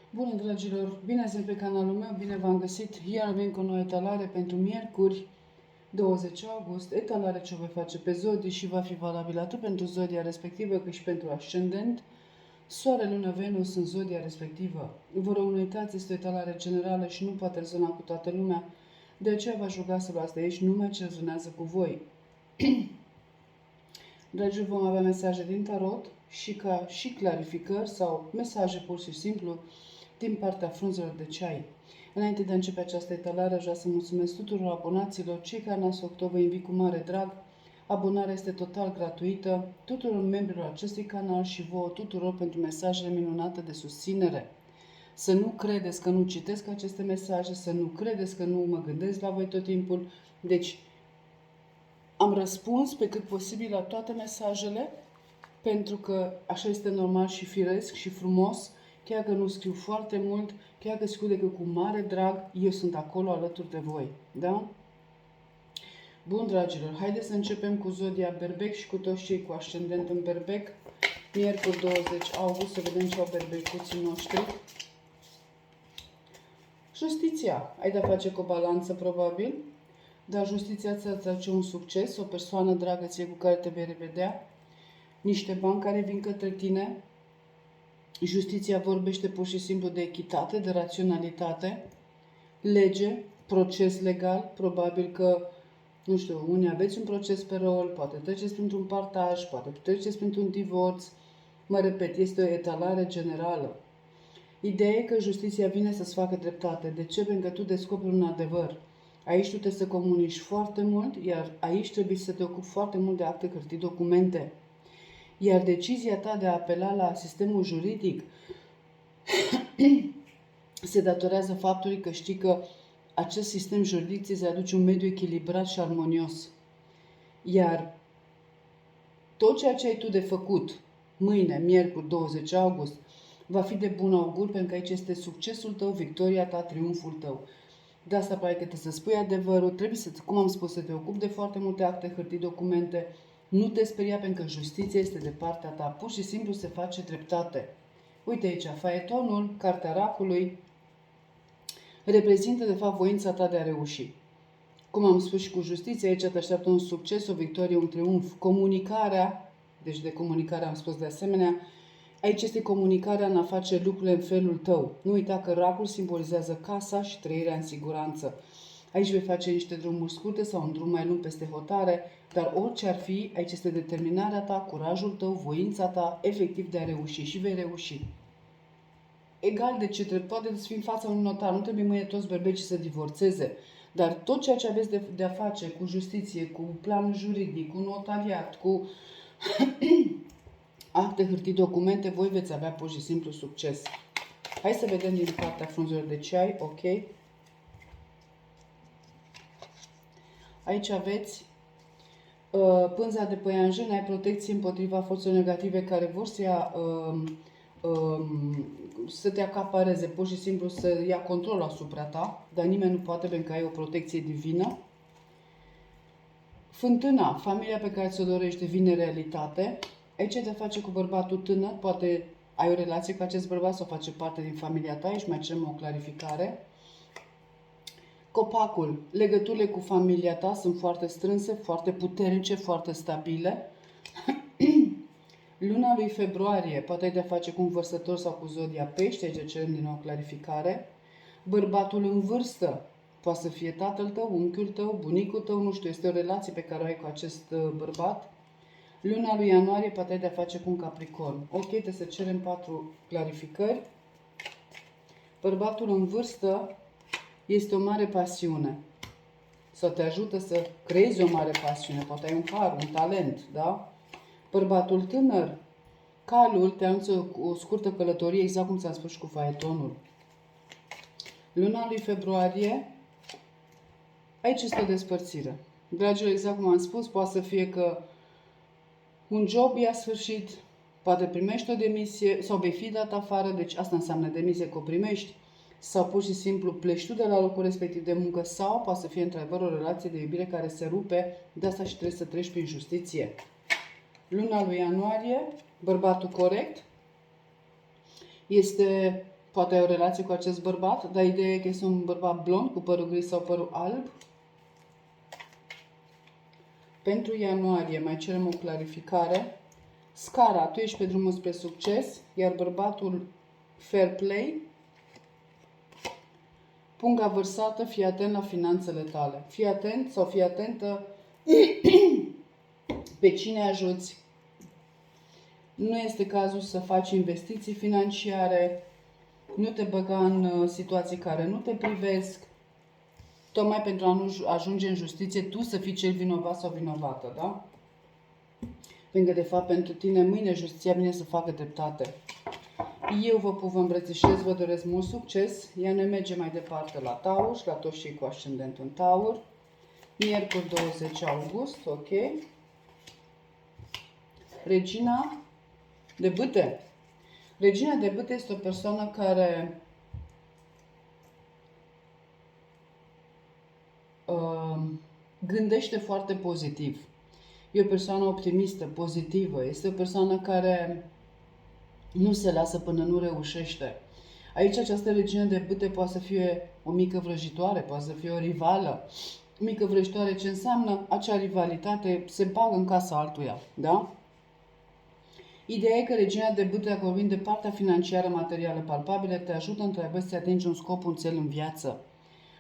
Bună, dragilor! Bine ați venit pe canalul meu, bine v-am găsit. Iar vin cu o nouă etalare pentru miercuri, 20 august. Etalare ce o voi face pe zodii și va fi valabil atât pentru zodia respectivă cât și pentru ascendent. Soare, lună, Venus în zodia respectivă. Vă rog, nu uitați, este o etalare generală și nu poate rezona cu toată lumea. De aceea v-aș ruga să luați de aici numai ce rezonează cu voi. Dragilor, vom avea mesaje din tarot și clarificări sau mesaje pur și simplu din partea frunzelor de ceai. Înainte de a începe această etalare, aș vrea să mulțumesc tuturor abonaților. Cei care n-ați făcut-o, vă invit cu mare drag. Abonarea este total gratuită tuturor membrilor acestui canal și vouă tuturor pentru mesajele minunate de susținere. Să nu credeți că nu citesc aceste mesaje, să nu credeți că nu mă gândesc la voi tot timpul. Deci, am răspuns pe cât posibil la toate mesajele, pentru că așa este normal și firesc și frumos. Chiar că nu scriu foarte mult, chiar că scriu decât cu mare drag, eu sunt acolo alături de voi. Da? Bun, dragilor, haideți să începem cu zodia Berbec și cu toți cei cu ascendent în Berbec. Miercuri 20 august, să vedem ce au berbecuții noștri. Justiția. Ai de-a face cu o balanță, probabil, dar justiția ți aduce un succes, o persoană dragă ție cu care te vei revedea, niște bani care vin către tine. Justiția vorbește pur și simplu de echitate, de raționalitate, lege, proces legal. Probabil că, nu știu, unii aveți un proces pe rol, poate treceți printr-un partaj, poate treceți printr-un divorț. Mă repet, este o etalare generală. Ideea e că justiția vine să-ți facă dreptate. De ce? Pentru că tu descoperi un adevăr. Aici tu trebuie să comunici foarte mult, iar aici trebuie să te ocupi foarte mult de acte, hârtii, documente. Iar decizia ta de a apela la sistemul juridic se datorează faptului că știi că acest sistem juridic ți aduce un mediu echilibrat și armonios. Iar tot ceea ce ai tu de făcut mâine, miercuri 20 august, va fi de bun augur, pentru că aici este succesul tău, victoria ta, triumful tău. De asta pare că trebuie să spui adevărul, trebuie să, cum am spus, să te ocupi de foarte multe acte, hârtii, documente. Nu te speria, pentru că justiția este de partea ta. Pur și simplu se face dreptate. Uite aici, faetonul, cartea racului, reprezintă de fapt voința ta de a reuși. Cum am spus și cu justiția, aici te așteaptă un succes, o victorie, un triumf. Comunicarea, deci de comunicare am spus de asemenea, aici este comunicarea în a face lucrurile în felul tău. Nu uita că racul simbolizează casa și trăirea în siguranță. Aici vei face niște drumuri scurte sau un drum mai lung peste hotare, dar orice ar fi, aici este determinarea ta, curajul tău, voința ta, efectiv de a reuși și vei reuși. Egal de ce trebuie, poate să fii în fața unui notar, nu trebuie mâine toți berbecii să divorțeze, dar tot ceea ce aveți de a face cu justiție, cu planul juridic, cu notariat, cu acte, hârtii, documente, voi veți avea pur și simplu succes. Hai să vedem din partea frunzelor de ceai, ok? Aici aveți pânza de păianjen, ai protecție împotriva forțelor negative care vor să ia, să te acapareze, pur și simplu să ia control asupra ta, dar nimeni nu poate, pentru că ai o protecție divină. Fântâna, familia pe care ți-o dorești devine realitate. Aici te face cu bărbatul tânăr, poate ai o relație cu acest bărbat sau face parte din familia ta, aici mai cerem o clarificare. Copacul, legăturile cu familia ta sunt foarte strânse, foarte puternice, foarte stabile. Luna lui februarie, poate ai de-a face cu un vărsător sau cu zodia pește, aici cerem din nou clarificare. Bărbatul în vârstă, poate să fie tatăl tău, unchiul tău, bunicul tău, nu știu, este o relație pe care o ai cu acest bărbat. Luna lui ianuarie, poate ai de-a face cu un capricorn. Ok, trebuie să cerem 4 clarificări. Bărbatul în vârstă este o mare pasiune. Sau te ajută să creezi o mare pasiune. Poate ai un har, un talent, da? Bărbatul tânăr, calul, te anunță o scurtă călătorie, exact cum ți-am spus și cu faetonul. Luna lui februarie, aici este o despărțire. Dragilor, exact cum am spus, poate să fie că un job i-a sfârșit, poate primești o demisie sau vei fi dat afară, deci asta înseamnă demisie, că o primești, sau pur și simplu pleci tu de la locul respectiv de muncă, sau poate să fie într-adevăr o relație de iubire care se rupe, de asta și trebuie să treci prin justiție. Luna lui ianuarie, bărbatul corect, Poate ai o relație cu acest bărbat, dar ideea e că este un bărbat blond cu părul gris sau părul alb. Pentru ianuarie mai cerem o clarificare. Scara, tu ești pe drumul spre succes, iar bărbatul fair play. Punga vărsată, fii atent la finanțele tale. Fii atent sau fii atentă pe cine ajuți. Nu este cazul să faci investiții financiare, nu te băga în situații care nu te privesc, tocmai pentru a nu ajunge în justiție tu să fii cel vinovat sau vinovată, da? Pentru că, de fapt, pentru tine mâine justiția vine să facă dreptate. Eu vă îmbrățișez, vă doresc mult succes, iar noi mergem mai departe la Taur și la toți cei cu ascendentul în Taur. Miercuri 20 august, ok? Regina de bâte. Regina de bâte este o persoană care gândește foarte pozitiv. E o persoană optimistă, pozitivă. Este o persoană care nu se lasă până nu reușește. Aici această regină de bâte poate să fie o mică vrăjitoare, poate să fie o rivală. Mică vrăjitoare ce înseamnă acea rivalitate se bagă în casa altuia, da? Ideea e că regina de bâte, dacă vorbim de partea financiară, materială, palpabilă, te ajută într-adevăr să atingi un scop, un cel în viață.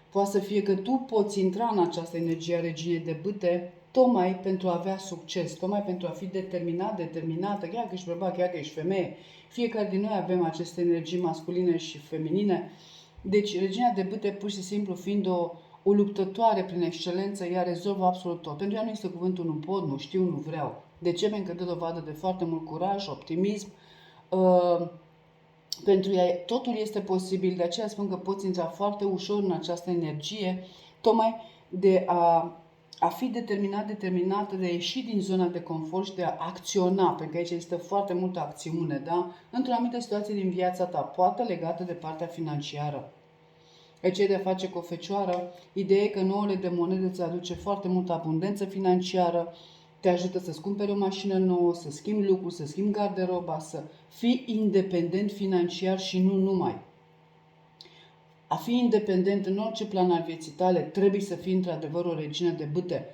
Poate să fie că tu poți intra în această energie a reginei de bâte tocmai pentru a avea succes, tocmai pentru a fi determinată, chiar că ești bărbat, chiar că ești femeie. Fiecare din noi avem aceste energii masculine și feminine. Deci, regina de bâte, pur și simplu, fiind o luptătoare prin excelență, ea rezolvă absolut tot. Pentru ea nu este cuvântul nu pot, nu știu, nu vreau. De ce? Pentru că dă dovadă de foarte mult curaj, optimism. Pentru ea totul este posibil, de aceea spun că poți intra foarte ușor în această energie, tocmai de a fi determinată, de a ieși din zona de confort și de a acționa, pentru că aici există foarte multă acțiune, da? Într-o anumită situație din viața ta, poate legată de partea financiară. Aici e de a face cu o fecioară, ideea e că nouăle de monede îți aduce foarte multă abundență financiară, te ajută să-ți cumperi o mașină nouă, să schimbi lucruri, să schimbi garderoba, să fii independent financiar și nu numai. A fi independent în orice plan al vieții tale trebuie să fii într-adevăr o regină de bâte.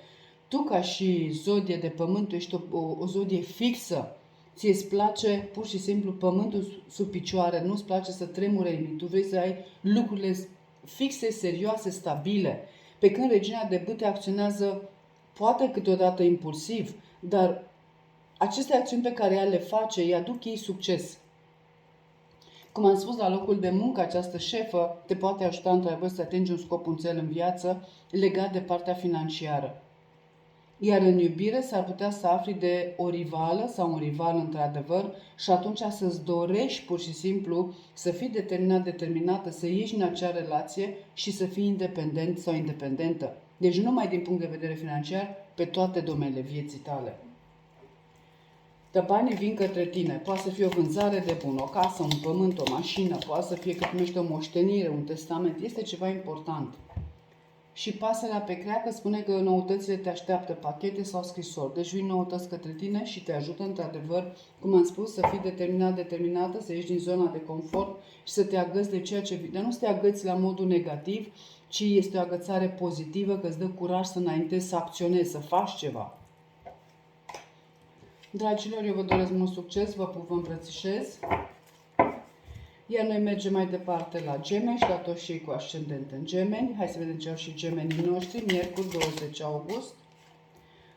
Tu, ca și zodie de pământ, ești o zodie fixă. Ție îți place pur și simplu pământul sub picioare, nu-ți place să tremure nimic. Tu vrei să ai lucrurile fixe, serioase, stabile. Pe când regina de bâte acționează poate câteodată impulsiv, dar aceste acțiuni pe care ea le face îi aduc ei succes. Cum am spus, la locul de muncă, această șefă te poate ajuta într-adevăr să atingi un scop, un cel în viață legat de partea financiară. Iar în iubire s-ar putea să afli de o rivală sau un rival într-adevăr și atunci să-ți dorești pur și simplu să fii determinată, să ieși în acea relație și să fii independent sau independentă. Deci nu numai din punct de vedere financiar, pe toate domeniile vieții tale. Dar banii vin către tine. Poate să fie o vânzare de bun, o casă, un pământ, o mașină, poate să fie că primești o moștenire, un testament. Este ceva important. Și pasărea pe creacă spune că noutățile te așteaptă, pachete sau scrisori. Deci vin noutăți către tine și te ajută într-adevăr, cum am spus, să fii determinată, să ieși din zona de confort și să te agăți de ceea ce vine. Dar nu să te agăți la modul negativ, ci este o agățare pozitivă, că îți dă curaj să înaintezi, să acționezi, să faci ceva. Dragilor, eu vă doresc mult succes, vă pup, vă îmbrățișez. Iar noi mergem mai departe la Gemeni și la toți cei cu ascendent în Gemeni. Hai să vedem ce au și gemenii noștri. Miercuri 20 august.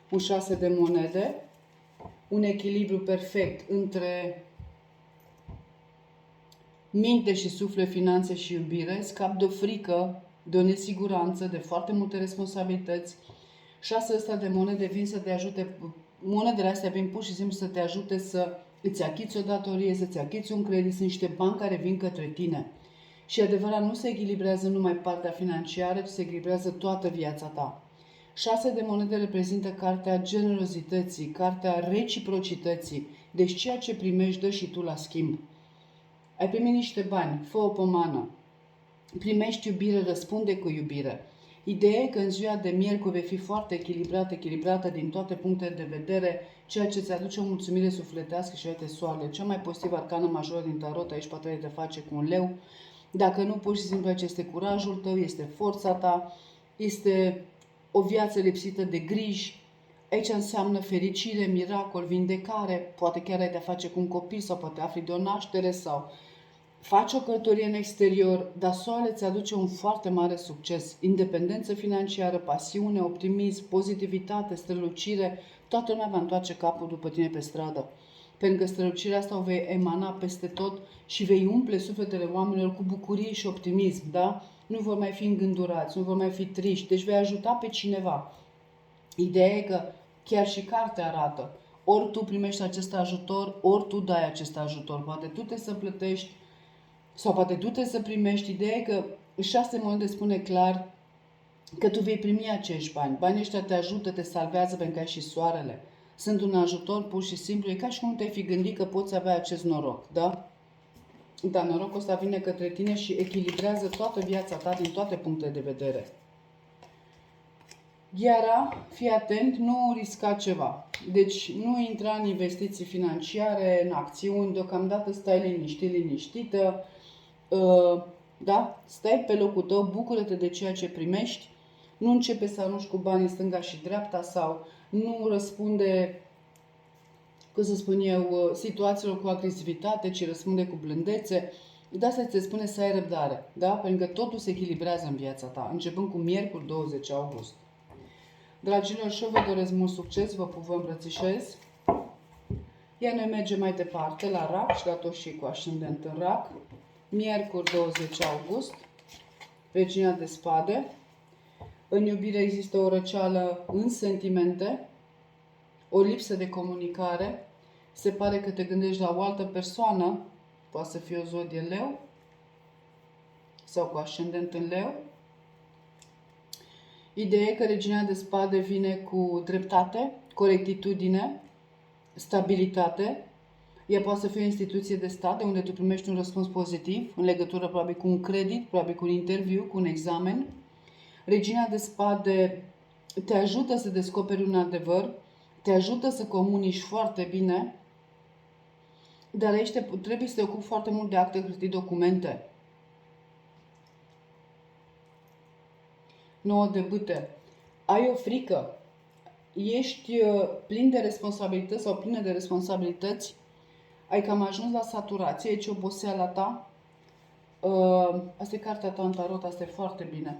Un 6 de monede. Un echilibru perfect între minte și suflet, finanțe și iubire. Scap de o frică, de o nesiguranță, de foarte multe responsabilități. 6 ăsta de monede vin să te ajute. Monedele astea vin pur și simplu să te ajute să îți achiți o datorie, să-ți achiți un credit, sunt niște bani care vin către tine. Și adevărat, nu se echilibrează numai partea financiară, ci se echilibrează toată viața ta. 6 de monede reprezintă cartea generozității, cartea reciprocității. Deci ceea ce primești, dă și tu la schimb. Ai primit niște bani, fă o pomană. Primești iubire, răspunde cu iubire. Ideea e că în ziua de miercuri vei fi foarte echilibrată din toate punctele de vedere, ceea ce îți aduce o mulțumire sufletească și uite soarele. Cea mai pozitivă arcană majoră din tarot, aici poate te face cu un leu. Dacă nu, pur și simplu aici este curajul tău, este forța ta, este o viață lipsită de griji. Aici înseamnă fericire, miracol, vindecare, poate chiar ai de-a face cu un copil sau poate afli de o naștere sau faci o călătorie în exterior, dar soarele îți aduce un foarte mare succes. Independență financiară, pasiune, optimism, pozitivitate, strălucire, toată lumea va întoarce capul după tine pe stradă. Pentru că strălucirea asta o vei emana peste tot și vei umple sufletele oamenilor cu bucurie și optimism, da? Nu vor mai fi îngândurați, nu vor mai fi triști, deci vei ajuta pe cineva. Ideea e că chiar și cartea arată, ori tu primești acest ajutor, ori tu dai acest ajutor. Poate tu trebuie să plătești sau poate tu trebuie să primești. Ideea e că 6 monede spune clar că tu vei primi acești bani. Banii ăștia te ajută, te salvează pentru că ai și soarele. Sunt un ajutor pur și simplu. E ca și cum te-ai fi gândit că poți avea acest noroc, da? Dar norocul ăsta vine către tine și echilibrează toată viața ta din toate punctele de vedere. Gheara, fii atent, nu risca ceva. Deci nu intra în investiții financiare, în acțiuni, deocamdată stai liniștită, da? Stai pe locul tău, bucură-te de ceea ce primești, nu începe să arunci cu banii în stânga și dreapta sau nu răspunde, cum să spun eu, situațiilor cu agresivitate, ci răspunde cu blândețe. De asta ți se spune să ai răbdare, da? Pentru că totul se echilibrează în viața ta, începând cu miercuri 20 august. Dragilor, și eu vă doresc mult succes, vă îmbrățișez. Iar noi mergem mai departe la Rac și la toți cei cu ascendent în Rac. Miercuri 20 august, Regina de Spade. În iubire există o răceală în sentimente, o lipsă de comunicare. Se pare că te gândești la o altă persoană, poate să fie o zodie leu sau cu ascendent în leu. Ideea e că Regina de Spade vine cu dreptate, corectitudine, stabilitate. Ea poate să fie o instituție de stat de unde tu primești un răspuns pozitiv în legătură probabil cu un credit, probabil cu un interviu, cu un examen. Regina de Spade te ajută să descoperi un adevăr, te ajută să comunici foarte bine, dar aici trebuie să te ocupi foarte mult de acte, hârtii, documente. 9 de bâte. Ai o frică. Ești plin de responsabilități sau plină de responsabilități. Ai cam ajuns la saturație, aici oboseala ta. Asta e cartea ta în tarot, asta e foarte bine.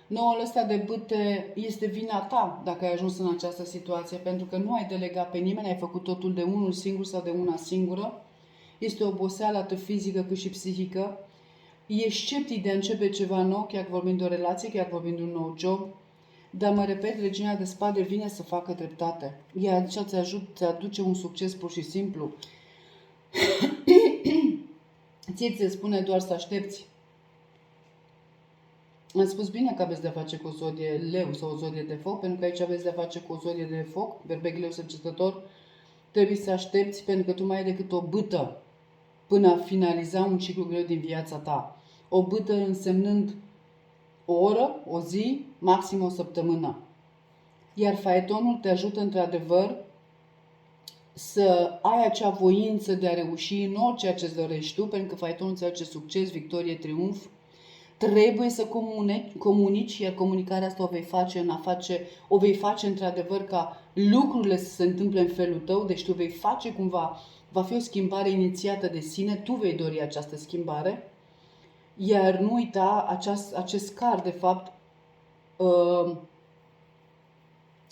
Noul ăsta de bâte este vina ta dacă ai ajuns în această situație, pentru că nu ai delegat pe nimeni, ai făcut totul de unul singur sau de una singură. Este o oboseală atât fizică cât și psihică. Ești sceptic de a începe ceva nou, chiar vorbind de o relație, chiar vorbind de un nou job. Dar mă repet, Regina de Spade vine să facă dreptate. Ea ți aduce un succes pur și simplu. Ție ți se spune doar să aștepți. Am spus bine că aveți de-a face cu o zodie leu sau o zodie de foc, pentru că aici aveți de-a face cu o zodie de foc, berbec leu săgetător. Trebuie să aștepți pentru că tu mai ai decât o bâtă până a finaliza un ciclu greu din viața ta. O bâtă însemnând o oră, o zi, maxim o săptămână. Iar faetonul te ajută într-adevăr să ai acea voință de a reuși în orice ce îți dorești tu, pentru că faetonul îți aduce succes, victorie, triumf. Trebuie să comunici, iar comunicarea asta o vei face într-adevăr ca lucrurile să se întâmple în felul tău, deci tu vei face cumva, va fi o schimbare inițiată de sine, tu vei dori această schimbare, iar nu uita, acest card de fapt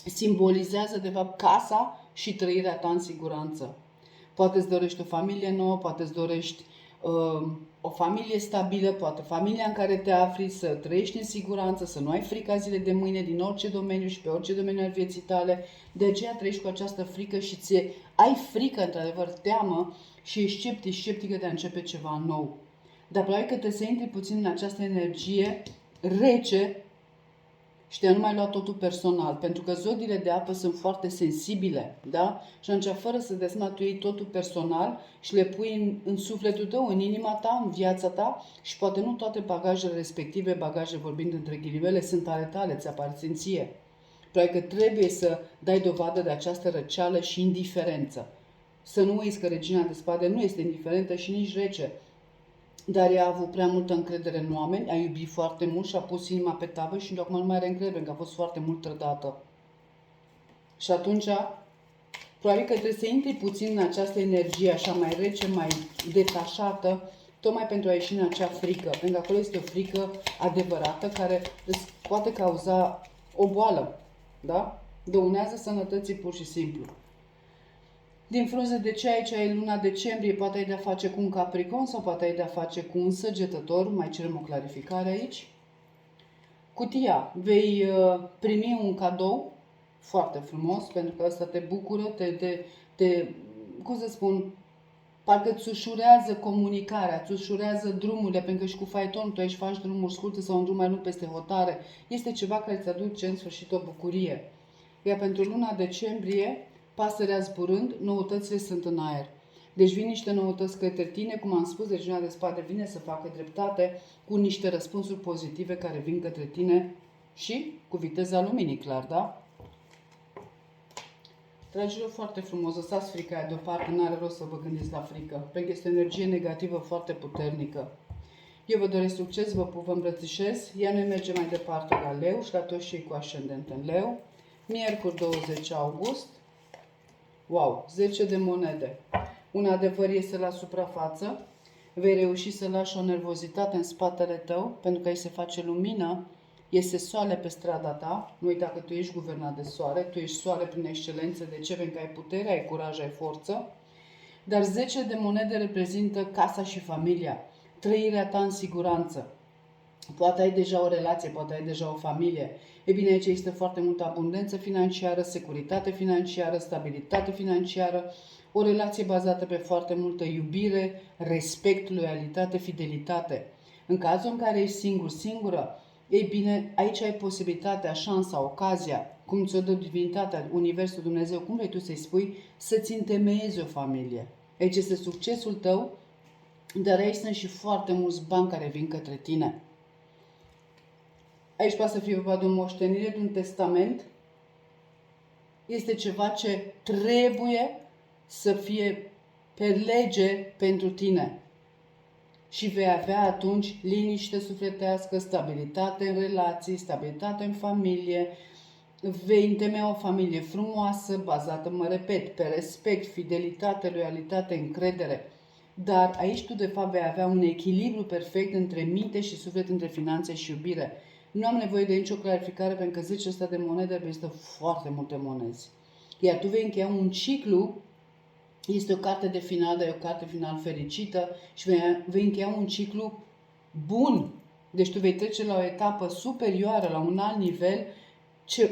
simbolizează de fapt casa și trăirea ta în siguranță. Poate îți dorești o familie nouă, poate îți dorești o familie stabilă, poate familia în care te afli, să trăiești în siguranță, să nu ai frica zile de mâine din orice domeniu și pe orice domeniu al vieții tale. De aceea trăiești cu această frică și ai frică, într-adevăr, teamă și ești sceptică de a începe ceva nou. Dar probabil că trebuie să intri puțin în această energie rece și de a nu mai lua totul personal, pentru că zodiile de apă sunt foarte sensibile, da? Și atunci, fără să dai seama, tu iei totul personal și le pui în sufletul tău, în inima ta, în viața ta și poate nu toate bagajele respective, bagaje vorbind între ghilimele, sunt ale tale, ți aparțin ție. Probabil că trebuie să dai dovadă de această răceală și indiferență. Să nu uiți că regina de spade nu este indiferentă și nici rece, dar ea a avut prea multă încredere în oameni, a iubit foarte mult și a pus inima pe tavă și acum nu mai are încredere, pentru că a fost foarte mult trădată. Și atunci, probabil că trebuie să intri puțin în această energie așa mai rece, mai detașată, tocmai pentru a ieși în acea frică. Pentru că acolo este o frică adevărată care îți poate cauza o boală, da? Dăunează sănătății pur și simplu. Din frunze de ce aici e luna decembrie, poate ai de-a face cu un capricon sau poate ai de-a face cu un săgetător, mai cerem o clarificare aici. Cutia, vei primi un cadou foarte frumos, pentru că ăsta te bucură, cum să spun, parcă îți ușurează comunicarea, îți ușurează drumurile, pentru că și cu faetonul tu aici faci drumuri scurte sau un drum mai lung peste hotare. Este ceva care îți aduce în sfârșit o bucurie. Iar pentru luna decembrie, pasărea zburând, noutățile sunt în aer. Deci vin niște noutăți către tine, cum am spus, regina de spade vine să facă dreptate cu niște răspunsuri pozitive care vin către tine și cu viteza luminii, clar, da? Dragilor, foarte frumos, lăsați frica aia deoparte, nu are rost să vă gândiți la frică, pentru că este o energie negativă foarte puternică. Eu vă doresc succes, vă pup, vă îmbrățișez, iar noi mergem mai departe la Leu și la toți cei cu ascendent în Leu. Miercuri 20 august. Wow, 10 de monede. Un adevăr este la suprafață. Vei reuși să lași o nervozitate în spatele tău, pentru că aici se face lumină, este soare pe strada ta. Nu uita că tu ești guvernat de soare, tu ești soare prin excelență. De ce? Pentru că ai putere, ai curaj, ai forță. Dar 10 de monede reprezintă casa și familia, trăirea ta în siguranță. Poate ai deja o relație, poate ai deja o familie. E bine, aici există foarte multă abundență financiară, securitate financiară, stabilitate financiară, o relație bazată pe foarte multă iubire, respect, loialitate, fidelitate. În cazul în care ești singur, singură, ei bine, aici ai posibilitatea, șansa, ocazia, cum ți-o dă divinitatea, Universul, Dumnezeu, cum vrei tu să-i spui, să-ți întemeiezi o familie. Aici este succesul tău, dar aici sunt și foarte mulți bani care vin către tine. Aici poate să fie vorba de o moștenire, de un testament. Este ceva ce trebuie să fie pe lege pentru tine. Și vei avea atunci liniște sufletească, stabilitate în relații, stabilitate în familie. Vei întemeia o familie frumoasă, bazată, mă repet, pe respect, fidelitate, loialitate, încredere. Dar aici tu de fapt vei avea un echilibru perfect între minte și suflet, între finanțe și iubire. Nu am nevoie de nicio clarificare, pentru că 10 ăsta de monede reprezintă foarte multe monezi. Iar tu vei încheia un ciclu, este o carte de final, dar e o carte final fericită și vei încheia un ciclu bun. Deci tu vei trece la o etapă superioară, la un alt nivel,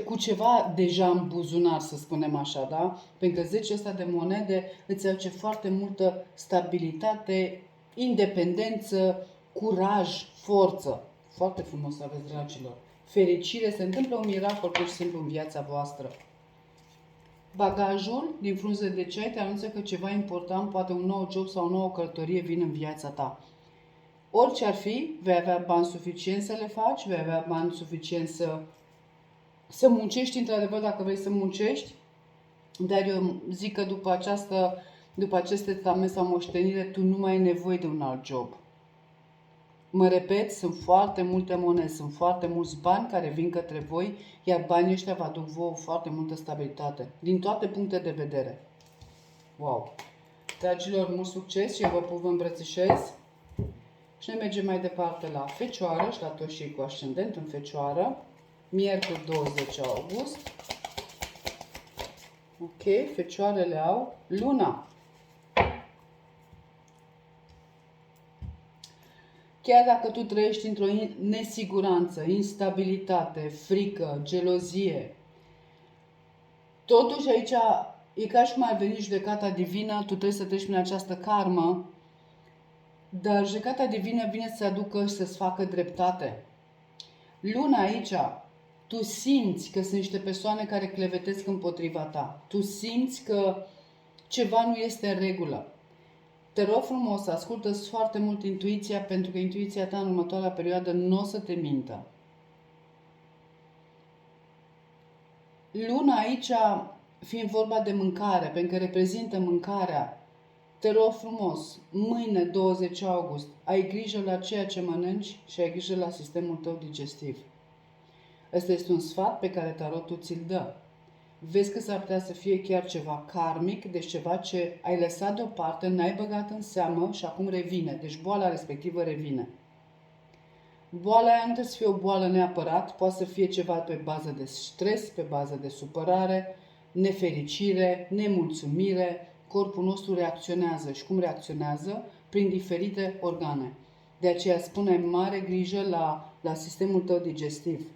cu ceva deja în buzunar, să spunem așa, da? Pentru că 10 ăsta de monede îți aduce foarte multă stabilitate, independență, curaj, forță. Foarte frumos să aveți, dragilor. Fericire, se întâmplă un miracol pur și simplu în viața voastră. Bagajul din frunze de ceai te anunță că ceva important, poate un nou job sau o nouă călătorie vin în viața ta. Orice ar fi, vei avea bani suficient să le faci, vei avea bani suficient să muncești, într-adevăr, dacă vrei să muncești, dar eu zic că după acest testament sau moștenire, tu nu mai ai nevoie de un alt job. Mă repet, sunt foarte multe monede, sunt foarte mulți bani care vin către voi, iar banii ăștia vă aduc vouă foarte multă stabilitate, din toate puncte de vedere. Wow! Dragilor, mult succes și eu vă pup, vă îmbrățișez. Și noi mergem mai departe la Fecioară și la toți cei cu ascendent în Fecioară. Miercuri 20 august. Ok, Fecioarele au Luna. Chiar dacă tu trăiești într-o nesiguranță, instabilitate, frică, gelozie, totuși aici e ca și cum ar veni judecata divină, tu trebuie să treci prin această karmă, dar judecata divină vine să aducă și să-ți facă dreptate. Luna aici Tu simți că sunt niște persoane care clevetesc împotriva ta. Tu simți că ceva nu este în regulă. Te rog frumos, ascultă foarte mult intuiția, pentru că intuiția ta în următoarea perioadă nu o să te mintă. Luna aici, fiind vorba de mâncare, pentru că reprezintă mâncarea, te rog frumos, mâine 20 august, ai grijă la ceea ce mănânci și ai grijă la sistemul tău digestiv. Ăsta este un sfat pe care tarotul ți-l dă. Vezi că s-ar putea să fie chiar ceva karmic, deci ceva ce ai lăsat deoparte, n-ai băgat în seamă și acum revine. Deci boala respectivă revine. Boala aia nu trebuie să fie o boală neapărat, poate să fie ceva pe bază de stres, pe bază de supărare, nefericire, nemulțumire. Corpul nostru reacționează. Și cum reacționează? Prin diferite organe. De aceea spune mare grijă la sistemul tău digestiv.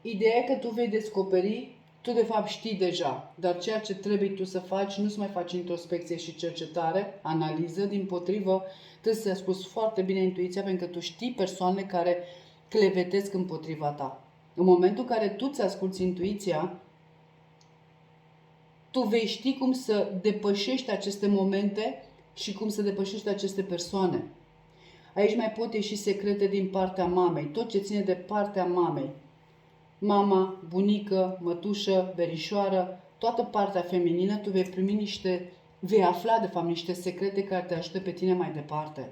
Ideea e că tu vei descoperi, tu de fapt știi deja, dar ceea ce trebuie tu să faci, nu să mai faci introspecție și cercetare, analiză, dimpotrivă, trebuie să-ți asculți foarte bine intuiția, pentru că tu știi persoane care clevetesc împotriva ta. În momentul în care tu ți asculți intuiția, tu vei ști cum să depășești aceste momente și cum să depășești aceste persoane. Aici mai pot ieși secrete din partea mamei, tot ce ține de partea mamei. Mama, bunică, mătușă, verișoară, toată partea feminină, tu vei afla de fapt niște secrete care te ajută pe tine mai departe.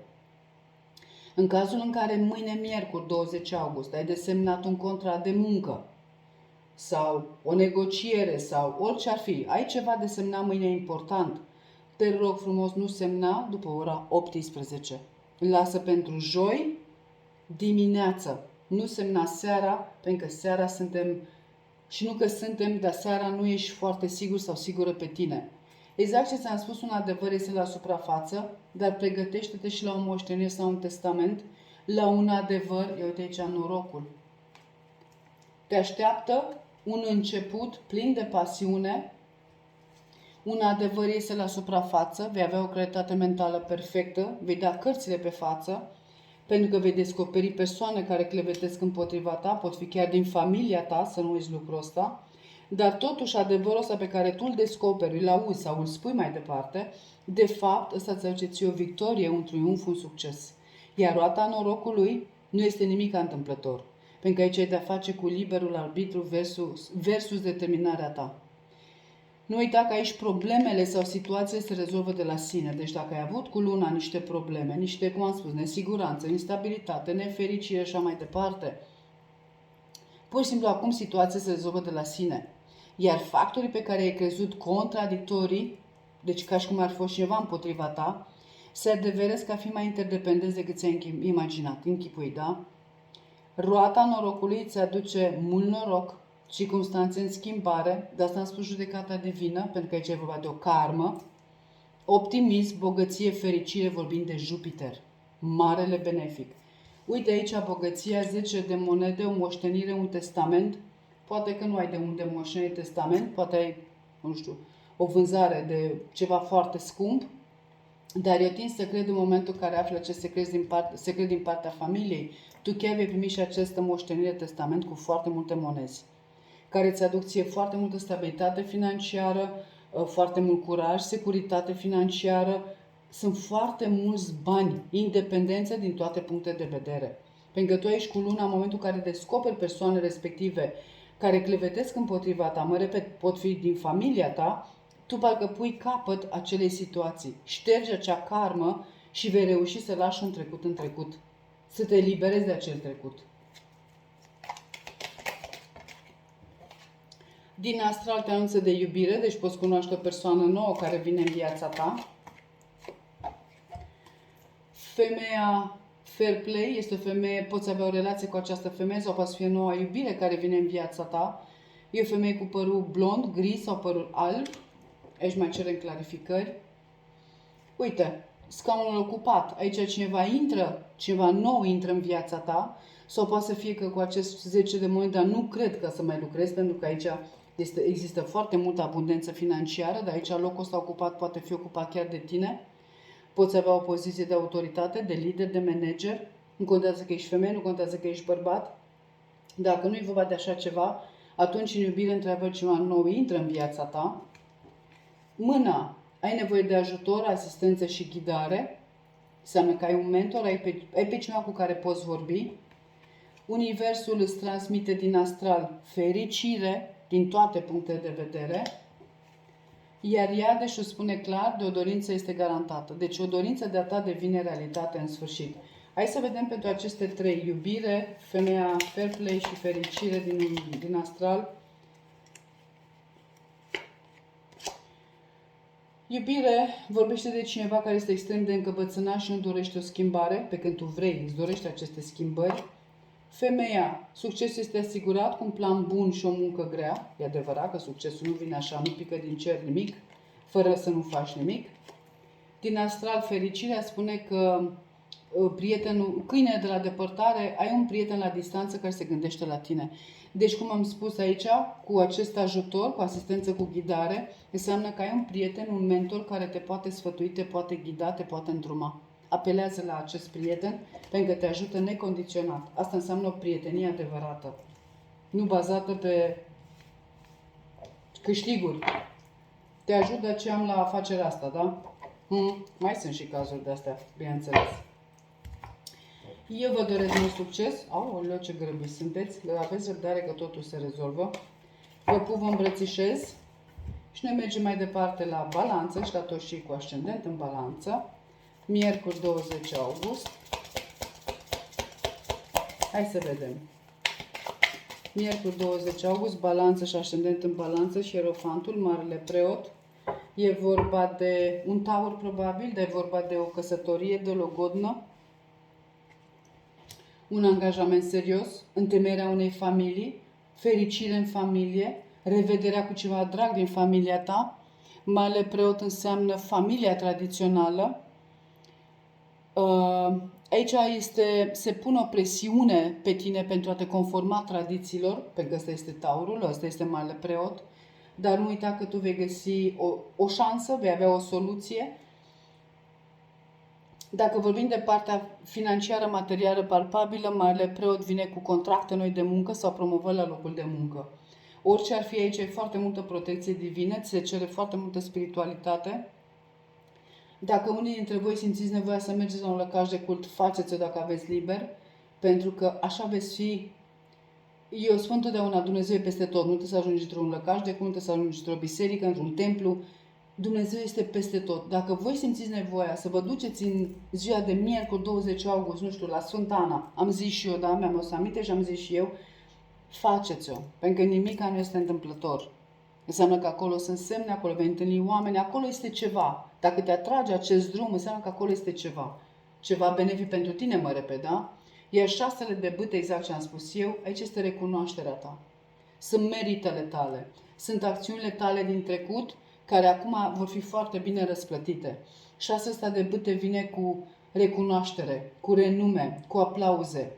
În cazul în care mâine, miercuri, 20 august, ai desemnat un contract de muncă sau o negociere sau orice ar fi, ai ceva de semnat mâine important, te rog frumos, nu semna după ora 18. Lasă pentru joi dimineață. Nu semna seara, pentru că seara suntem, și nu că suntem, dar seara nu ești foarte sigur sau sigură pe tine. Exact ce ți-am spus, un adevăr este la suprafață, dar pregătește-te și la o moștenire sau un testament, la un adevăr, uite aici norocul. Te așteaptă un început plin de pasiune, un adevăr este la suprafață, vei avea o claritate mentală perfectă, vei da cărțile pe față, pentru că vei descoperi persoane care clevetesc împotriva ta, pot fi chiar din familia ta, să nu uiți lucrul ăsta, dar totuși adevărul ăsta pe care tu îl descoperi, îl auzi sau îl spui mai departe, de fapt ăsta îți aduce ție o victorie, un triumf, un succes. Iar roata norocului nu este nimic întâmplător, pentru că aici ai de-a face cu liberul arbitru versus determinarea ta. Nu uita că aici problemele sau situațiile se rezolvă de la sine. Deci dacă ai avut cu luna niște probleme, niște, cum am spus, nesiguranță, instabilitate, nefericire și așa mai departe, pur și simplu acum situația se rezolvă de la sine. Iar factorii pe care ai crezut contradictorii, deci ca și cum ar fi fost cineva împotriva ta, se adeveresc a fi mai interdependenți decât ți-ai imaginat, închipui, da? Roata norocului îți aduce mult noroc, circumstanțe în schimbare, de asta am spus judecata divină, pentru că aici e vorba de o karmă, optimism, bogăție, fericire, vorbind de Jupiter, marele benefic. Uite aici bogăția, 10 de monede, o moștenire, un testament, poate că nu ai de unde moșteni testament, poate ai, nu știu, o vânzare de ceva foarte scump, dar eu tind să cred în momentul în care afli acest secret din partea familiei, tu chiar vei primi și această moștenire testament cu foarte multe monezi, care îți aduc ție foarte multă stabilitate financiară, foarte mult curaj, securitate financiară, sunt foarte mulți bani, independență din toate punctele de vedere. Pentru că tu ești cu luna în momentul în care descoperi persoane respective care clevetesc împotriva ta, mă repet, pot fi din familia ta, tu parcă pui capăt acelei situații, ștergi acea karmă și vei reuși să lași un trecut în trecut, să te eliberezi de acel trecut. Din astral te anunță de iubire, deci poți cunoaște o persoană nouă care vine în viața ta. Femeia fair play este o femeie, poți avea o relație cu această femeie sau poate să fie noua iubire care vine în viața ta. E o femeie cu părul blond, gri sau părul alb. Aici mai cerem clarificări. Uite, scaunul ocupat. Aici cineva nou intră în viața ta. Sau poate să fie că cu acest 10 de monede, dar nu cred că să mai lucrezi, pentru că aici există foarte multă abundență financiară, dar aici locul ăsta ocupat poate fi ocupat chiar de tine. Poți avea o poziție de autoritate, de lider, de manager. Nu contează că ești femeie, nu contează că ești bărbat. Dacă nu e vorba de așa ceva, atunci în iubire întreabă ceva nou, intră în viața ta. Mâna, ai nevoie de ajutor, asistență și ghidare. Înseamnă că ai un mentor, ai pe cineva cu care poți vorbi. Universul îți transmite din astral fericire din toate punctele de vedere. Iar Iardeșul spune clar, de o dorință este garantată. Deci o dorință de a ta devine realitate în sfârșit. Hai să vedem pentru aceste trei. Iubire, femeia fair play și fericire din astral. Iubire vorbește de cineva care este extrem de încăpățânat și nu dorește o schimbare, pe când tu vrei, îți dorești aceste schimbări. Femeia, succesul este asigurat cu un plan bun și o muncă grea. E adevărat că succesul nu vine așa, nu pică din cer nimic, fără să nu faci nimic. Din astral, fericirea spune că prietenul, câine de la depărtare, ai un prieten la distanță care se gândește la tine. Deci, cum am spus aici, cu acest ajutor, cu asistență, cu ghidare, înseamnă că ai un prieten, un mentor care te poate sfătui, te poate ghida, te poate îndruma. Apelează la acest prieten pentru că te ajută necondiționat. Asta înseamnă o prietenie adevărată, nu bazată pe câștiguri. Te ajut de ce am la afacerea asta, da? Mai sunt și cazuri de astea, bineînțeles. Eu vă doresc mult succes. Aoleu, ce grăbiți sunteți. Aveți răbdare că totul se rezolvă. Vă pup, vă îmbrățișez. Și noi mergem mai departe la balanță și la toți cei cu ascendent în balanță. Miercuri 20 august. Hai să vedem. Miercuri 20 august, balanță și ascendent în balanță și ierofantul, marele preot. E vorba de un taur probabil, dar e vorba de o căsătorie, de o logodnă. Un angajament serios, întemeierea unei familii, fericire în familie, revederea cu ceva drag din familia ta. Marele preot înseamnă familia tradițională. Aici se pune o presiune pe tine pentru a te conforma tradițiilor, pentru că ăsta este taurul, ăsta este marele preot, dar nu uita că tu vei găsi o șansă, vei avea o soluție. Dacă vorbim de partea financiară, materială, palpabilă, marele preot vine cu contracte noi de muncă sau promovări la locul de muncă. Orice ar fi aici, e foarte multă protecție divină, ți se cere foarte multă spiritualitate. Dacă unii dintre voi simțiți nevoia să mergeți la un lăcaș de cult, faceți-o dacă aveți liber, pentru că așa veți fi. Eu spun totdeauna, Dumnezeu e peste tot. Nu trebuie să ajungi într-un lăcaș de cult, nu trebuie să ajungi într-o biserică, într-un templu. Dumnezeu este peste tot. Dacă voi simțiți nevoia să vă duceți în ziua de miercuri 20 august, nu știu, la Sfânta Ana, am zis și eu, da, mi-am adus aminte și am zis și eu, faceți-o, pentru că nimica nu este întâmplător. Înseamnă că acolo sunt semne, acolo vei întâlni oameni, acolo este ceva. Dacă te atrage acest drum, înseamnă că acolo este ceva. Ceva benefic pentru tine, mă repet, da? Iar șasele de bâte, exact ce am spus eu, aici este recunoașterea ta. Sunt meritele tale. Sunt acțiunile tale din trecut, care acum vor fi foarte bine răsplătite. Șasele ăsta de bâte vine cu recunoaștere, cu renume, cu aplauze.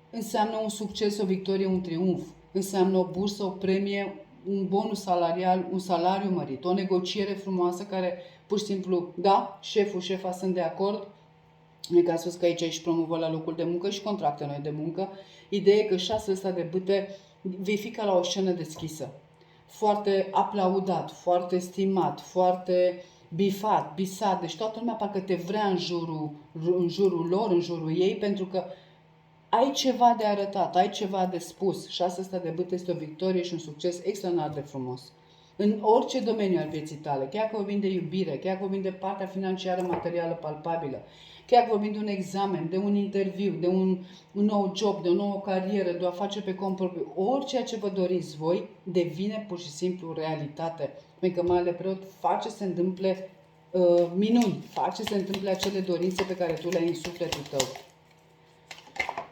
Înseamnă un succes, o victorie, un triumf. Înseamnă o bursă, o premie, un bonus salarial, un salariu mărit, o negociere frumoasă care, pur și simplu, da, șeful, șefa sunt de acord. Că a spus că aici ești promovat la locul de muncă și contracte noi de muncă. Ideea e că șasele ăsta de bâte vei fi ca la o scenă deschisă. Foarte aplaudat, foarte stimat, foarte bifat, bisat. Deci toată lumea parcă te vrea în jurul lor, în jurul ei, pentru că ai ceva de arătat, ai ceva de spus. Șasele ăsta de bâte este o victorie și un succes extraordinar de frumos. În orice domeniu al vieții tale, chiar că vorbim de iubire, chiar că vorbim de partea financiară, materială, palpabilă, chiar că vorbim de un examen, de un interviu, de un nou job, de o nouă carieră, de o afacere pe cont propriu, orice ce vă doriți voi, devine pur și simplu realitate. Pentru că Marele Preot face să se întâmple minuni, face să se întâmple acele dorințe pe care tu le ai în sufletul tău.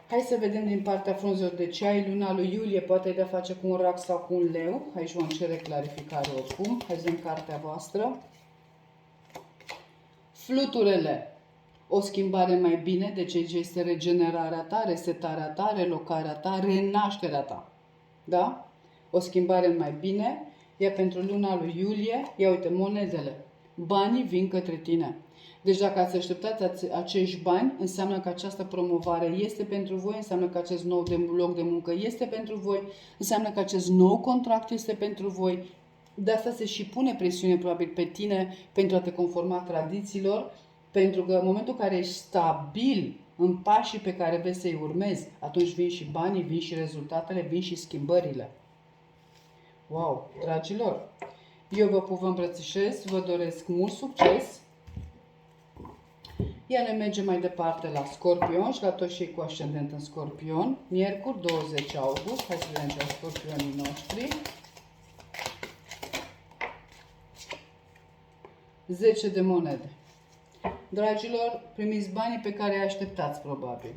Hai să vedem din partea frunzelor de ceai. Luna lui iulie poate de-a face cu un rac sau cu un leu. Aici vom cere clarificare oricum. Hai să vedem cartea voastră. Fluturele. O schimbare mai bine, deci aici este regenerarea ta, resetarea ta, relocarea ta, renașterea ta. Da? O schimbare mai bine. Iar pentru luna lui iulie, ia uite, monedele. Banii vin către tine. Deci dacă ați așteptat acești bani, înseamnă că această promovare este pentru voi, înseamnă că acest nou loc de muncă este pentru voi, înseamnă că acest nou contract este pentru voi. De asta se și pune presiune probabil pe tine pentru a te conforma tradițiilor, pentru că în momentul în care ești stabil în pașii pe care vrei să-i urmezi, atunci vin și banii, vin și rezultatele, vin și schimbările. Wow, dragilor! Eu vă îmbrățișez, vă doresc mult succes. Iar ne mergem mai departe la Scorpion și la toți cei cu ascendent în Scorpion. Miercuri, 20 august. Hai să vedem ce au scorpionii noștri. 10 de monede. Dragilor, primiți banii pe care îi așteptați probabil.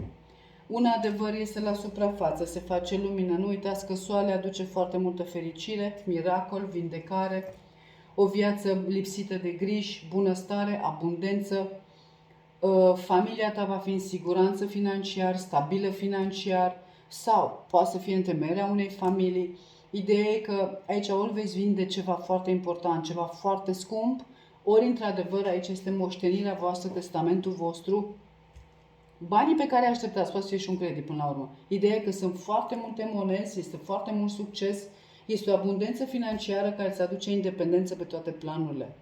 Un adevăr este la suprafață, se face lumină. Nu uitați că soarele aduce foarte multă fericire, miracol, vindecare, o viață lipsită de griji, bunăstare, abundență. Familia ta va fi în siguranță financiar, stabilă financiar sau poate să fie întemeierea unei familii. Ideea e că aici ori veți vinde ceva foarte important, ceva foarte scump, ori într-adevăr aici este moștenirea voastră, testamentul vostru, banii pe care îi așteptați, poate să fie și un credit până la urmă. Ideea e că sunt foarte multe monezi, este foarte mult succes, este o abundență financiară care îți aduce independență pe toate planurile.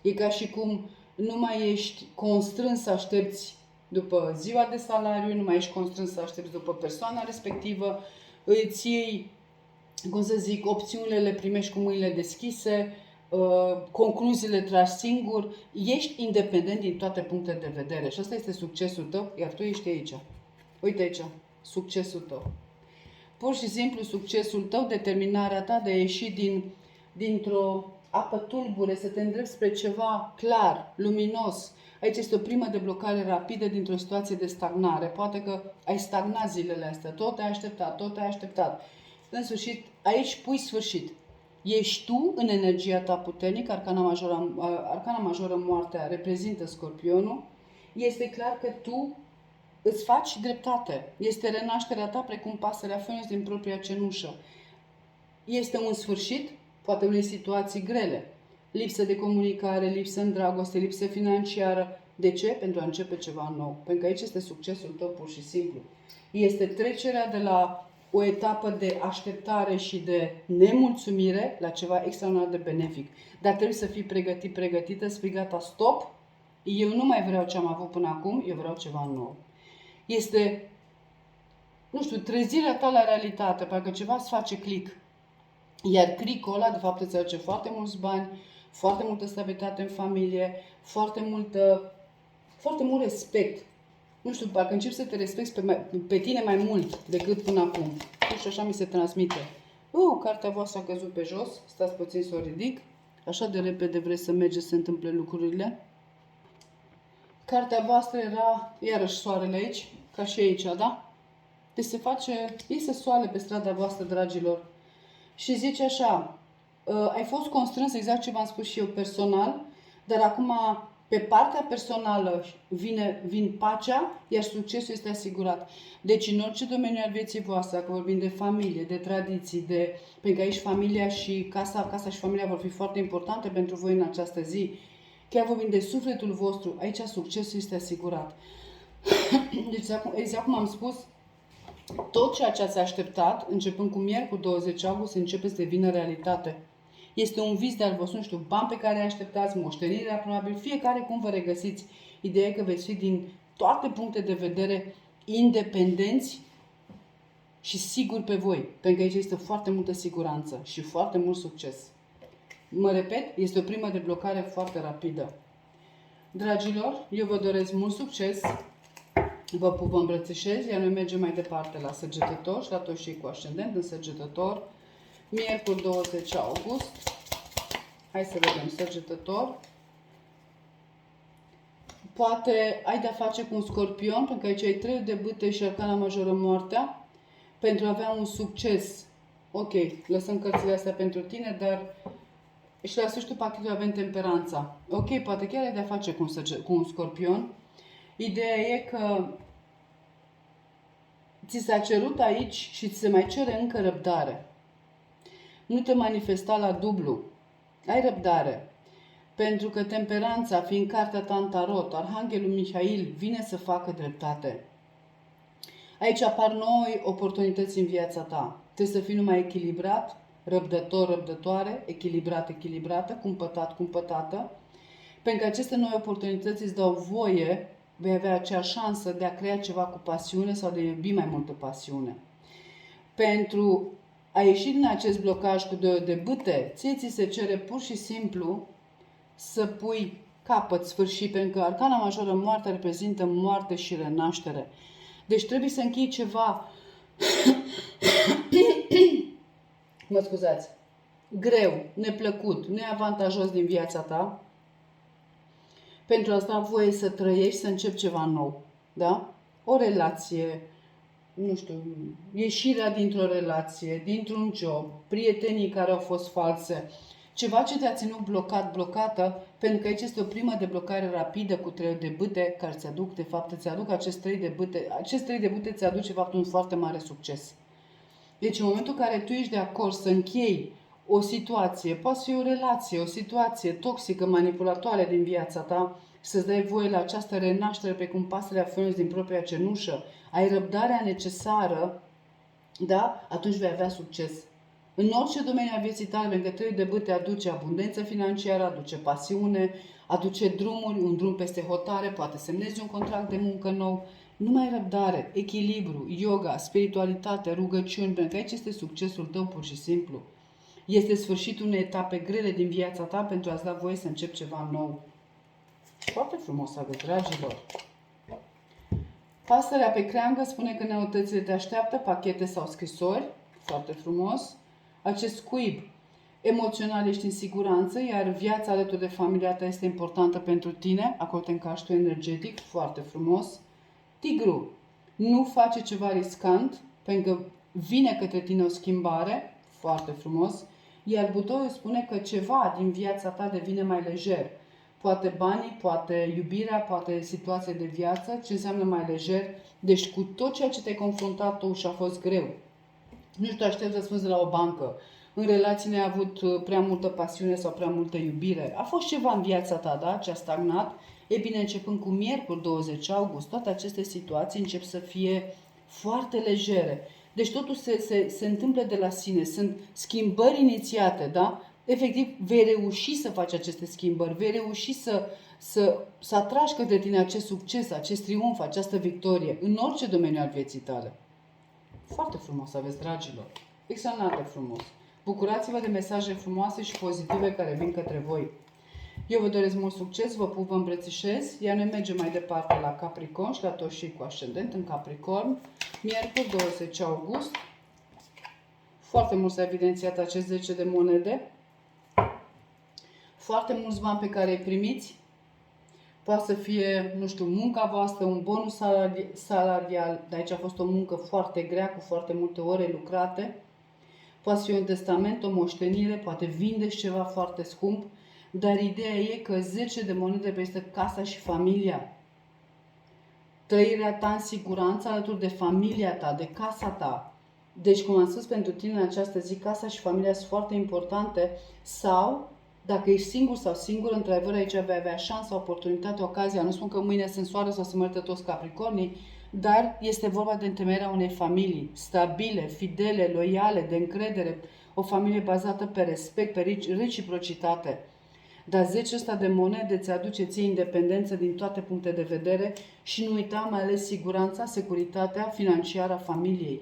E ca și cum nu mai ești constrâns să aștepți după ziua de salariu, nu mai ești constrâns să aștepți după persoana respectivă, îți iei, cum să zic, opțiunile le primești cu mâinile deschise, concluziile tragi singur, ești independent din toate punctele de vedere și asta este succesul tău, iar tu ești aici. Uite aici, succesul tău. Pur și simplu succesul tău, determinarea ta de a ieși dintr-o apă tulbure, să te îndrepți spre ceva clar, luminos. Aici este o primă deblocare rapidă dintr-o situație de stagnare. Poate că ai stagnat zilele astea, tot ai așteptat, tot ai așteptat. În sfârșit, aici pui sfârșit. Ești tu în energia ta puternică, arcana majoră moartea reprezintă Scorpionul. Este clar că tu îți faci dreptate. Este renașterea ta precum pasărea Fenix din propria cenușă. Este un sfârșit, poate unei situații grele. Lipsă de comunicare, lipsă în dragoste, lipsă financiară. De ce? Pentru a începe ceva nou. Pentru că aici este succesul tău pur și simplu. Este trecerea de la o etapă de așteptare și de nemulțumire la ceva extraordinar de benefic. Dar trebuie să fii pregătită, să fii gata, stop, eu nu mai vreau ce am avut până acum, eu vreau ceva nou. Este, nu știu, trezirea ta la realitate, parcă ceva îți face click. Iar click-ul ăla, de fapt, îți aduce foarte mulți bani, foarte multă stabilitate în familie, foarte mult respect. Nu știu, parcă începi să te respecti pe tine mai mult decât până acum. Nu știu, așa mi se transmite. Cartea voastră a căzut pe jos, stați puțin să o ridic. Așa de repede vreți să mergeți să se întâmple lucrurile. Cartea voastră era, iarăși, soarele aici, ca și aici, da? Deci iese soare pe strada voastră, dragilor. Și zice așa, ai fost constrâns, exact ce v-am spus și eu personal, dar acum pe partea personală vin pacea, iar succesul este asigurat. Deci în orice domeniu al vieții voastre, dacă vorbim de familie, de tradiții, pentru că aici familia și casa și familia vor fi foarte importante pentru voi în această zi, chiar vorbim de sufletul vostru, aici succesul este asigurat. Deci exact cum am spus, tot ceea ce ați așteptat, începând cu miercuri 20 august, începe să devină realitate. Este un vis de-al vostru, nu știu, bani pe care îi așteptați, moștenirea probabil, fiecare cum vă regăsiți. Ideea e că veți fi din toate puncte de vedere independenți și siguri pe voi, pentru că aici este foarte multă siguranță și foarte mult succes. Mă repet, este o primă deblocare foarte rapidă. Dragilor, eu vă doresc mult succes, vă îmbrățișez, iar noi mergem mai departe la Săgetător și la toți cei cu ascendent în Săgetător. Miercuri 20 august. Hai să vedem, Săgetător. Poate ai de-a face cu un Scorpion, pentru că aici ai 3 de bâte și arcana majoră moartea, pentru a avea un succes. Ok, lăsăm cărțile astea pentru tine, dar și la sfârșitul pachetului avem temperanța. Ok, poate chiar ai de-a face cu un Scorpion. Ideea e că ți s-a cerut aici și ți se mai cere încă răbdare. Nu te manifesta la dublu. Ai răbdare. Pentru că temperanța, fiind cartea ta în tarot, Arhanghelul Mihail vine să facă dreptate. Aici apar noi oportunități în viața ta. Trebuie să fii numai echilibrat, răbdător, răbdătoare, echilibrat, echilibrată, cumpătat, cumpătată. Pentru că aceste noi oportunități îți dau voie, vei avea acea șansă de a crea ceva cu pasiune sau de a iubi mai multă pasiune. Pentru a ieși din acest blocaj cu de bâte, ție ți se cere pur și simplu să pui capăt, sfârșit, pentru că arcana majoră, moartea, reprezintă moarte și renaștere. Deci trebuie să închei ceva, mă scuzați, greu, neplăcut, neavantajos din viața ta, pentru asta am voie să trăiești, să începi ceva nou. Da? O relație, nu știu, ieșirea dintr-o relație, dintr-un job, prietenii care au fost false, ceva ce te-a ținut blocat, blocată, pentru că aici este o primă deblocare rapidă cu 3 de bâte care îți aduc, de fapt, îți aduc acest 3 de bâte. Acest 3 de bâte îți aduce, de fapt, un foarte mare succes. Deci, în momentul în care tu ești de acord să închei o situație, poate fi o relație, o situație toxică, manipulatoare din viața ta, să-ți dai voie la această renaștere pe cum pasărea Feniks din propria cenușă, ai răbdarea necesară, da? Atunci vei avea succes. În orice domeniu a vieții tale, pentru că 3 de bâte aduce abundență financiară, aduce pasiune, aduce drumuri, un drum peste hotare, poate semnezi un contract de muncă nou, numai răbdare, echilibru, yoga, spiritualitate, rugăciuni, pentru că aici este succesul tău pur și simplu. Este sfârșitul unei etape grele din viața ta pentru a-ți da voie să începi ceva nou. Foarte frumos aveți, dragilor! Pasărea pe creangă spune că neutățile te așteaptă, pachete sau scrisori. Foarte frumos. Acest scuib emoțional, ești în siguranță, iar viața alături de familia ta este importantă pentru tine. Acolo te încași tu energetic. Foarte frumos. Tigru, nu face ceva riscant, pentru că vine către tine o schimbare. Foarte frumos. Iar butoiul spune că ceva din viața ta devine mai lejer. Poate banii, poate iubirea, poate situația de viață, ce înseamnă mai lejer. Deci cu tot ceea ce te-ai confruntat tu și a fost greu. Nu știu, aștept răspuns de la o bancă. În relații n-ai avut prea multă pasiune sau prea multă iubire. A fost ceva în viața ta, da? Ce a stagnat. E bine, începând cu miercuri 20 august, toate aceste situații încep să fie foarte legere. Deci totul se întâmplă de la sine. Sunt schimbări inițiate, da? Efectiv, vei reuși să faci aceste schimbări, vei reuși să atragi către tine acest succes, acest triumf, această victorie, în orice domeniu al vieții tale. Foarte frumos aveți, dragilor. Extraordinar de frumos. Bucurați-vă de mesaje frumoase și pozitive care vin către voi. Eu vă doresc mult succes, vă pup, vă îmbrățișez, iar noi mergem mai departe la Capricorn și la toți cei cu ascendent în Capricorn. Miercuri, 20 august. Foarte mult s-a evidențiat acest 10 de monede. Foarte mulți bani pe care îi primiți. Poate să fie, nu știu, munca voastră, un bonus salarial, dar aici a fost o muncă foarte grea, cu foarte multe ore lucrate. Poate fi un testament, o moștenire, poate vindeți ceva foarte scump, dar ideea e că 10 de monede reprezintă casa și familia. Trăirea ta în siguranță alături de familia ta, de casa ta. Deci, cum am spus, pentru tine în această zi, casa și familia sunt foarte importante. Sau, dacă ești singur sau singură, într-adevăr aici vei avea șansa, oportunitatea, ocazia. Nu spun că mâine sunt soară sau să mărită toți capricornii, dar este vorba de întemeierea unei familii stabile, fidele, loiale, de încredere, o familie bazată pe respect, pe reciprocitate. Dar 10 ăsta de monede îți aduce ție independență din toate puncte de vedere și nu uita mai ales siguranța, securitatea financiară a familiei.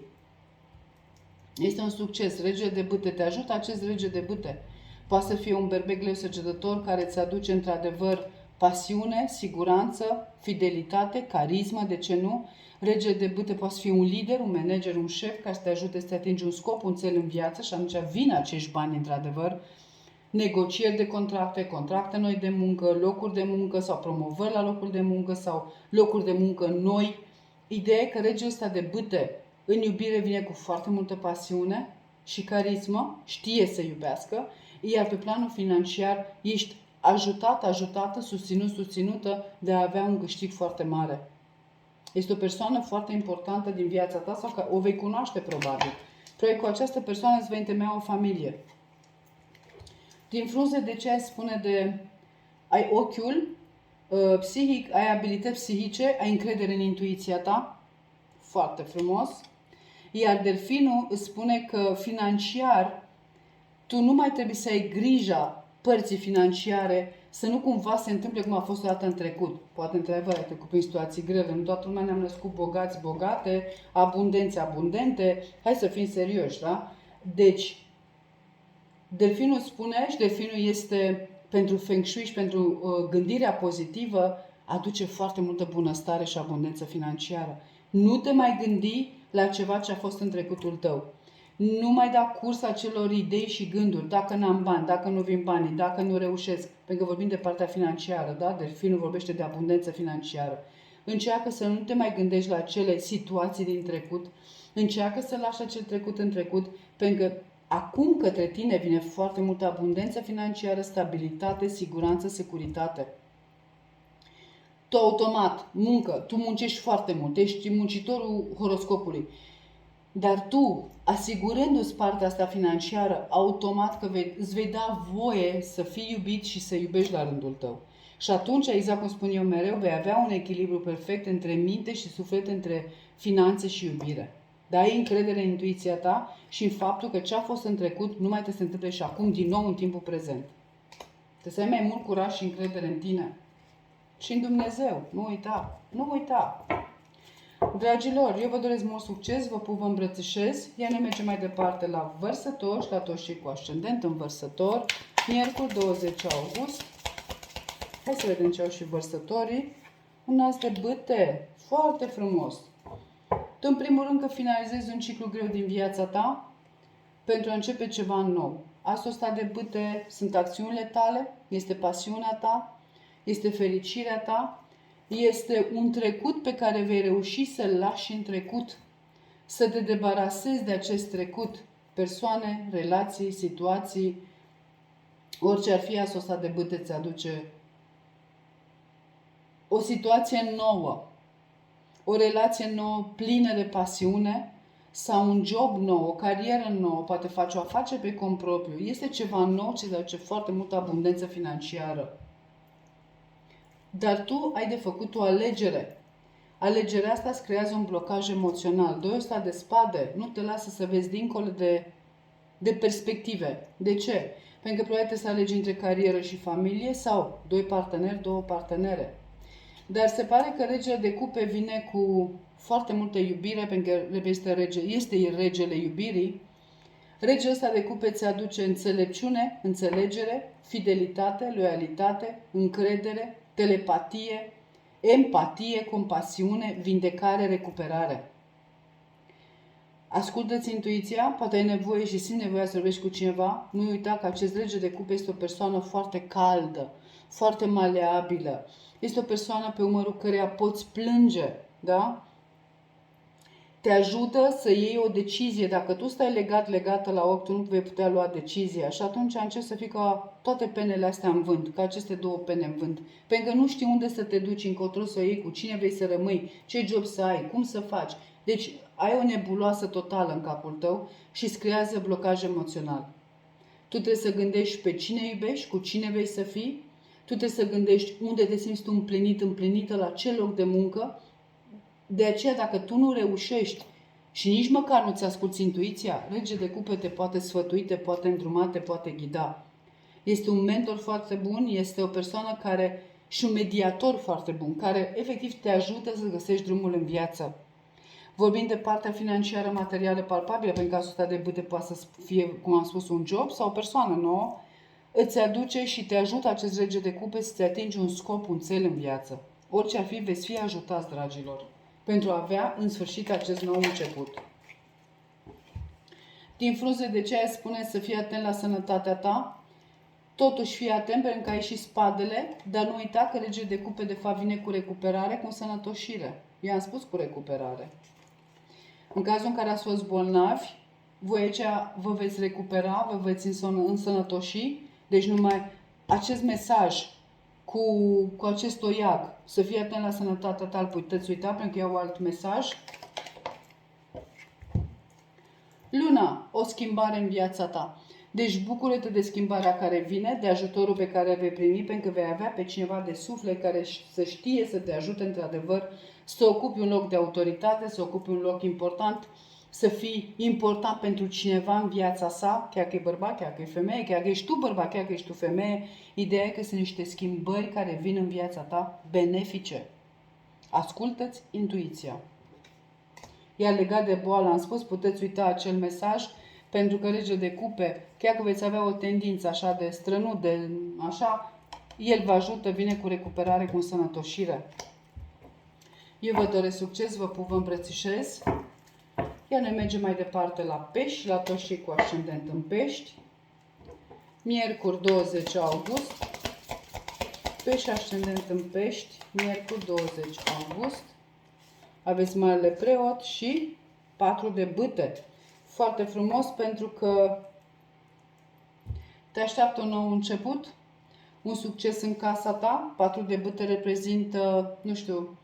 Este un succes. Rege de bâte. Te ajută acest rege de bâte. Poate să fie un berbec leu săgetător care îți aduce într-adevăr pasiune, siguranță, fidelitate, carismă, de ce nu? Rege de bâte poate fi un lider, un manager, un șef care să te ajute să te atingi un scop, un cel în viață și atunci vin acești bani într-adevăr. Negocieri de contracte, contracte noi de muncă, locuri de muncă sau promovări la locuri de muncă sau locuri de muncă noi. Ideea e că regele ăsta de bâte în iubire vine cu foarte multă pasiune și carismă, știe să iubească, iar pe planul financiar ești ajutat, ajutată, susținut, susținută de a avea un câștig foarte mare. Este o persoană foarte importantă din viața ta sau că o vei cunoaște probabil. Probabil cu această persoană îți vei întemeia o familie. Din frunze, de ce ai spune de ai ochiul psihic, ai abilități psihice, ai încredere în intuiția ta. Foarte frumos. Iar delfinul îți spune că financiar tu nu mai trebuie să ai grija părții financiare, să nu cumva se întâmple cum a fost o dată în trecut. Poate într-adevăr ai trecut prin situații grele, nu toată lumea ne-am născut bogați, bogate, abundenți, abundente. Hai să fim serioși, da? Deci, delfinul spune, și delfinul este pentru Feng Shui și pentru gândirea pozitivă, aduce foarte multă bunăstare și abundență financiară. Nu te mai gândi la ceva ce a fost în trecutul tău. Nu mai da curs acelor idei și gânduri, dacă n-am bani, dacă nu vin banii, dacă nu reușesc, pentru că vorbim de partea financiară, da? Delfinul vorbește de abundență financiară. Încearcă să nu te mai gândești la acele situații din trecut, încearcă să lași acel trecut în trecut, pentru că acum către tine vine foarte multă abundență financiară, stabilitate, siguranță, securitate. Tu automat, muncă, tu muncești foarte mult, ești muncitorul horoscopului. Dar tu, asigurându-ți partea asta financiară, automat că îți vei da voie să fii iubit și să iubești la rândul tău. Și atunci, exact cum spun eu mereu, vei avea un echilibru perfect între minte și suflet, între finanțe și iubire. Dar ai încredere în intuiția ta și în faptul că ce a fost în trecut nu mai te se întâmple și acum din nou în timpul prezent. Trebuie să ai mai mult curaj și încredere în tine. Și în Dumnezeu. Nu uita. Nu uita. Dragilor, eu vă doresc mult succes, vă pup, vă îmbrățișez, iar noi mergem mai departe la Vărsător și la toți cei cu ascendent în Vărsător, miercuri 20 august. Hai să vedem ce au și Vărsătorii. Un as de bâte, foarte frumos. Tu în primul rând că finalizezi un ciclu greu din viața ta pentru a începe ceva nou. Asul ăsta de bâte sunt acțiunile tale, este pasiunea ta, este fericirea ta, este un trecut pe care vei reuși să-l lași în trecut, să te debarasezi de acest trecut, persoane, relații, situații, orice ar fi, asul ăsta de bâte îți aduce o situație nouă, o relație nouă plină de pasiune sau un job nou, o carieră nouă, poate faci o afacere pe cont propriu. Este ceva nou ce îți aduce foarte multă abundență financiară. Dar tu ai de făcut o alegere. Alegerea asta îți creează un blocaj emoțional. Doiul ăsta de spade nu te lasă să vezi dincolo de perspective. De ce? Pentru că probabil trebuie să alegi între carieră și familie sau doi parteneri, două partenere. Dar se pare că regele de cupe vine cu foarte multă iubire, pentru că este regele iubirii. Regele ăsta de cupe ți aduce înțelepciune, înțelegere, fidelitate, loialitate, încredere, telepatie, empatie, compasiune, vindecare, recuperare. Ascultă-ți intuiția, poate ai nevoie și simți nevoia să vorbești cu cineva. Nu uita că acest rege de cupe este o persoană foarte caldă, foarte maleabilă. Este o persoană pe umărul căreia poți plânge, da? Te ajută să iei o decizie. Dacă tu stai legată la ochi, tu nu vei putea lua decizia. Și atunci încerci să fii ca toate penele astea în vânt, ca aceste două pene în vânt. Pentru că nu știi unde să te duci, încotro să o iei, cu cine vrei să rămâi, ce job să ai, cum să faci. Deci ai o nebuloasă totală în capul tău și îți creează blocaj emoțional. Tu trebuie să gândești pe cine iubești, cu cine vrei să fii. Tu trebuie să gândești unde te simți tu împlinită, la ce loc de muncă. De aceea, dacă tu nu reușești și nici măcar nu-ți asculți intuiția, rege de cupe te poate sfătui, te poate îndruma, te poate ghida. Este un mentor foarte bun, este o persoană care și un mediator foarte bun, care efectiv te ajută să găsești drumul în viață. Vorbim de partea financiară, materială, palpabilă, pentru cazul ăsta de bâte poate să fie, cum am spus, un job sau o persoană nouă, îți aduce și te ajută acest rege de cupe să-ți atingi un scop, un cel în viață. Orice ar fi, veți fi ajutați, dragilor, pentru a avea în sfârșit acest nou început. Din frunze de ceea spune să fii atent la sănătatea ta, totuși fii atent pentru că ai și spadele, dar nu uita că regele de cupe de fapt vine cu recuperare, cu însănătoșire. Eu am spus cu recuperare. În cazul în care ați fost bolnavi, voi aici vă veți recupera, vă veți însănătoși, deci numai acest mesaj cu acest toiag, să fii atent la sănătatea ta, îl puteți uita pentru că iau alt mesaj. Luna, o schimbare în viața ta. Deci bucură-te de schimbarea care vine, de ajutorul pe care vei primi, pentru că vei avea pe cineva de suflet care să știe să te ajute într-adevăr să ocupi un loc de autoritate, să ocupi un loc important, să fii important pentru cineva în viața sa, chiar că e bărbat, chiar că e femeie, chiar că ești tu bărbat, chiar că ești tu femeie. Ideea e că sunt niște schimbări care vin în viața ta benefice. Ascultă-ți intuiția. Iar legat de boală, am spus, puteți uita acel mesaj, pentru că Regele de Cupe, chiar că veți avea o tendință așa de strănut, de așa, el vă ajută, vine cu recuperare, cu însănătoșire. Eu vă doresc succes, vă pup, vă îmbrățișez. Iar noi mergem mai departe la pești, la toți cei cu ascendent în pești. Miercuri 20 august. Pești ascendent în pești, miercuri 20 august. Aveți Marele Preot și 4 de bâte. Foarte frumos pentru că te așteaptă un nou început, un succes în casa ta. 4 de bâte reprezintă, nu știu,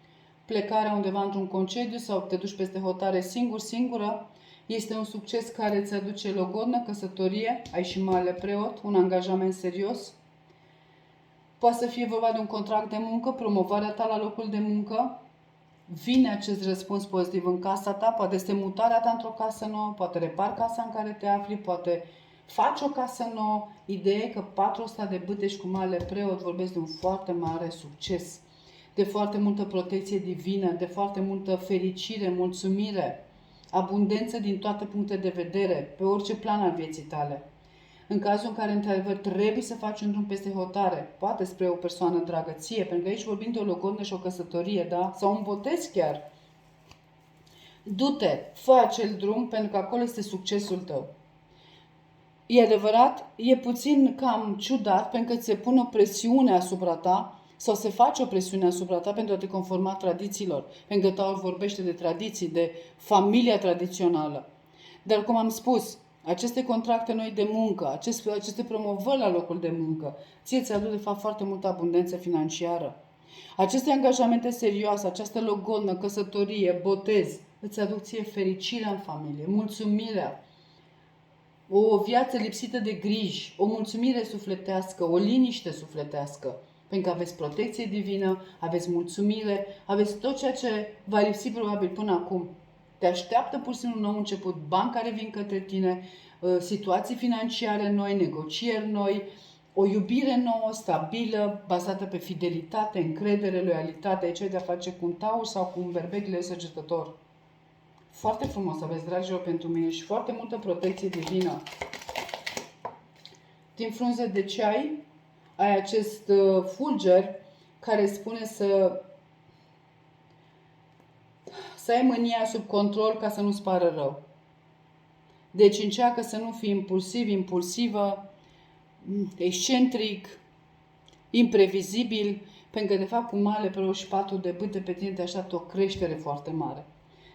plecarea undeva într-un concediu sau te duci peste hotare singur, singură. Este un succes care îți aduce logodnă, căsătorie, ai și Marele Preot, un angajament serios. Poate să fie vorba de un contract de muncă, promovarea ta la locul de muncă. Vine acest răspuns pozitiv în casa ta, poate este mutarea ta într-o casă nouă, poate repari casa în care te afli, poate faci o casă nouă. Ideea e că 400 de bâte și cu Marele Preot vorbesc de un foarte mare succes, de foarte multă protecție divină, de foarte multă fericire, mulțumire, abundență din toate punctele de vedere, pe orice plan al vieții tale. În cazul în care, într-adevăr, trebuie să faci un drum peste hotare, poate spre o persoană dragă ție, pentru că aici vorbim de o logodnă și o căsătorie, da? Sau un botez chiar. Du-te, fă acel drum, pentru că acolo este succesul tău. E adevărat, e puțin cam ciudat, pentru că ți se pune o presiune asupra ta, sau se face o presiune asupra ta pentru a te conforma tradițiilor. Pentru că Taur vorbește de tradiții, de familia tradițională. Dar, cum am spus, aceste contracte noi de muncă, aceste promovări la locul de muncă, ție ți aduc de fapt foarte multă abundență financiară. Aceste angajamente serioase, această logodnă, căsătorie, botez, îți aduc ție fericirea în familie, mulțumirea, o viață lipsită de griji, o mulțumire sufletească, o liniște sufletească. Pentru că aveți protecție divină, aveți mulțumire, aveți tot ceea ce va lipsi probabil până acum. Te așteaptă pur și simplu un nou început, bani care vin către tine, situații financiare noi, negocieri noi, o iubire nouă, stabilă, bazată pe fidelitate, încredere, loialitate. Aici ai de-a face cu un taur sau cu un berbec săgetător. Foarte frumos aveți, dragilor, pentru mine și foarte multă protecție divină. Din frunze de ceai ai acest fulger care spune să ai mânia sub control ca să nu-ți pară rău. Deci încearcă să nu fii impulsiv, impulsivă, excentric, imprevizibil, pentru că de fapt cu Marele Preot și 4 de bâte pe tine te așteaptă o creștere foarte mare.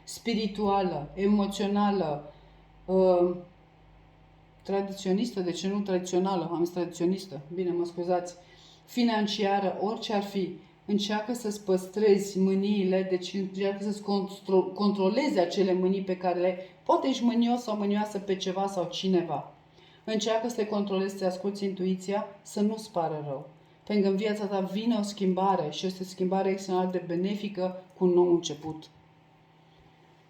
Spirituală, emoțională, tradiționistă, de ce nu tradițională, am zis tradiționistă, bine, mă scuzați, financiară, orice ar fi. Încearcă să-ți păstrezi mâniile, deci încearcă să-ți controlezi acele mânii pe care le... Poate ești mânios sau mânioasă pe ceva sau cineva. Încearcă să te controlezi, să asculți intuiția, să nu-ți pară rău. Pentru că în viața ta vine o schimbare și este o schimbare extraordinar de benefică cu un nou început.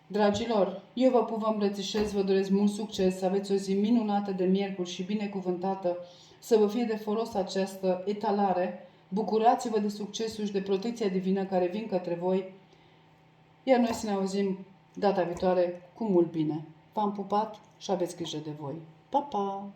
Dragilor, eu vă pup, vă îmbrățișez, vă doresc mult succes, să aveți o zi minunată de miercuri și binecuvântată, să vă fie de folos această etalare. Bucurați-vă de succesul și de protecția divină care vin către voi, iar noi să ne auzim data viitoare cu mult bine. V-am pupat și aveți grijă de voi. Pa, pa!